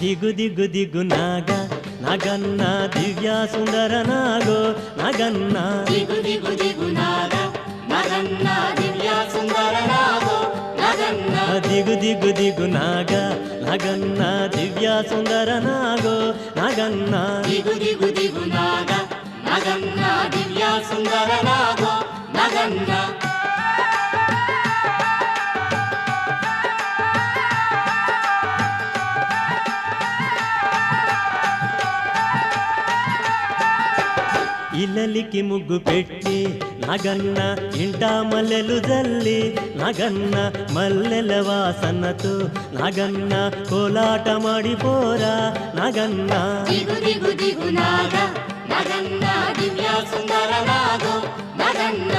ದಿಗು ದಿಗು ದಿಗು ನಾಗ ನಗನ್ನ ದಿವ್ಯ ಸುಂದರ ನಾಗೋ ನಗನ್ನ ದಿಗು ದಿಗು ದಿಗು ನಾಗ ನಗನ್ನ ದಿವ್ಯ ಸುಂದರ ನಾಗೋ ನಗನ್ನ ದಿಗು ದಿಗು ದಿಗು ನಾಗ ನಗನ್ನ ದಿವ್ಯ ಸುಂದರ ನಾಗೋ ನಗನ್ನ ದಿಗು ದಿಗು ದಿಗು ನಾಗ ನಗನ್ನ ದಿವ್ಯ ಸುಂದರ ನಾಗೋ ನಗನ್ನ ఇల్లలికి ముగ్గు పెట్టి నగన్న ఇంట మల్లెలు జల్లి నగన్న మల్లెల వాసనతో నగన్న కోలాట మాడిపోరా నగన్న ದಿಗು ದಿಗು ದಿಗು ನಾಗ ನಗನ್ನ ದಿವ್ಯ ಸುಂದರ ನಾಗೋ ನಗನ್ನ